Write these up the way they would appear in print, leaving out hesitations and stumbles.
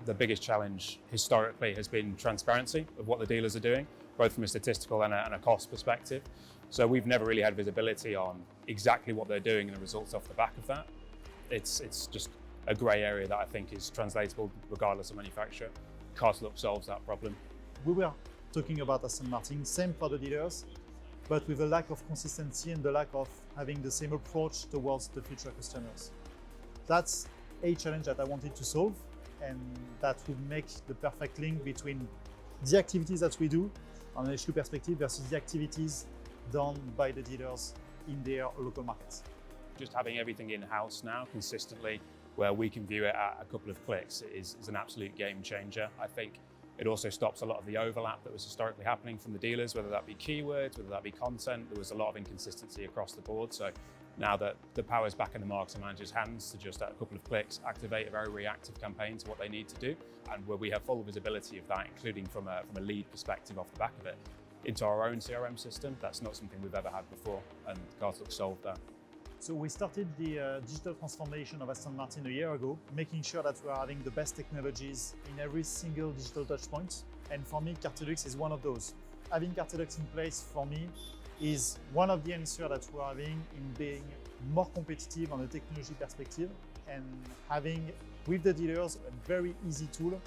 the biggest challenge historically has been transparency of what the dealers are doing, both from a statistical and a cost perspective. So we've never really had visibility on exactly what they're doing and the results off the back of that. It's just a grey area that I think is translatable regardless of manufacturer. Cartelux solves that problem. We were talking about Aston Martin, same for the dealers, but with a lack of consistency and the lack of having the same approach towards the future customers. That's a challenge that I wanted to solve, and that would make the perfect link between the activities that we do on an HQ perspective versus the activities done by the dealers in their local markets. Just having everything in-house now consistently, where we can view it at a couple of clicks, is an absolute game changer. I think it also stops a lot of the overlap that was historically happening from the dealers, whether that be keywords, whether that be content. There was a lot of inconsistency across the board. So now that the power's back in the marketing manager's hands to just at a couple of clicks activate a very reactive campaign to what they need to do, and where we have full visibility of that, including from a lead perspective off the back of it, into our own CRM system, that's not something we've ever had before, and Cartelux solved that. So we started the digital transformation of Aston Martin a year ago, making sure that we're having the best technologies in every single digital touch point. And for me, Cartelux is one of those. Having Cartelux in place for me is one of the answers that we're having in being more competitive on a technology perspective, and having with the dealers a very easy tool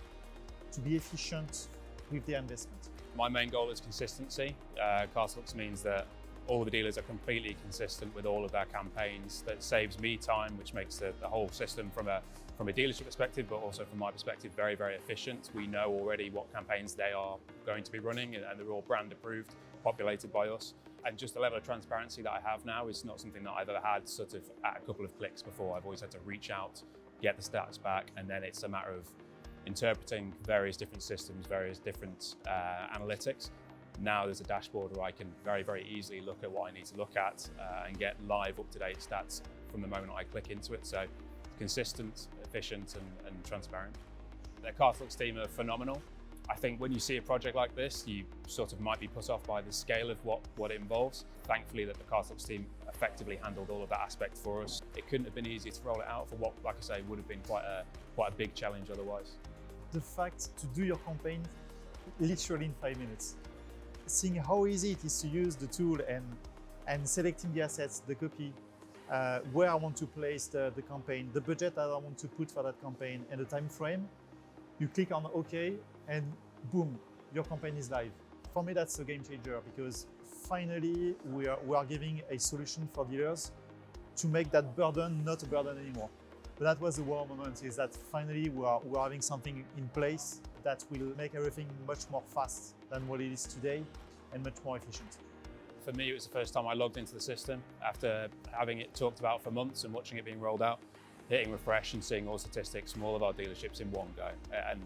to be efficient with their investment. My main goal is consistency. Cartelux means that all the dealers are completely consistent with all of their campaigns. That saves me time, which makes the whole system from a dealership perspective, but also from my perspective, very, very efficient. We know already what campaigns they are going to be running, and they're all brand approved, populated by us. And just the level of transparency that I have now is not something that I've ever had sort of at a couple of clicks before. I've always had to reach out, get the stats back, and then it's a matter of interpreting various different systems, various different analytics. Now there's a dashboard where I can very, very easily look at what I need to look at and get live, up-to-date stats from the moment I click into it. So consistent, efficient, and transparent. The Cartelux team are phenomenal. I think when you see a project like this, you sort of might be put off by the scale of what it involves. Thankfully that the Cartelux team effectively handled all of that aspect for us. It couldn't have been easier to roll it out for what, like I say, would have been quite a big challenge otherwise. The fact to do your campaign literally in 5 minutes. Seeing how easy it is to use the tool and selecting the assets, the copy, where I want to place the campaign, the budget that I want to put for that campaign, and the time frame. You click on OK, and boom, your campaign is live. For me, that's a game changer, because finally we are giving a solution for dealers to make that burden not a burden anymore. But that was the wow moment, is that finally we're having something in place that will make everything much more fast than what it is today, and much more efficient. For me, it was the first time I logged into the system after having it talked about for months and watching it being rolled out, hitting refresh and seeing all statistics from all of our dealerships in one go, and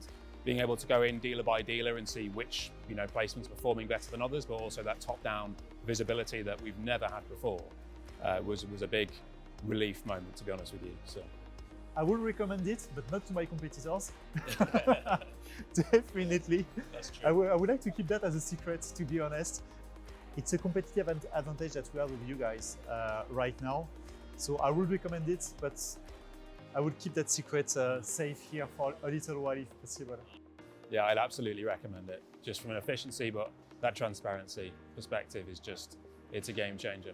being able to go in dealer by dealer and see which placements are performing better than others, but also that top-down visibility that we've never had before was a big relief moment, to be honest with you. So I would recommend it, but not to my competitors. Definitely. That's true. I would like to keep that as a secret, to be honest. It's a competitive advantage that we have with you guys right now. So I would recommend it, but I would keep that secret safe here for a little while if possible. Yeah, I'd absolutely recommend it, just from an efficiency, but that transparency perspective is it's a game changer.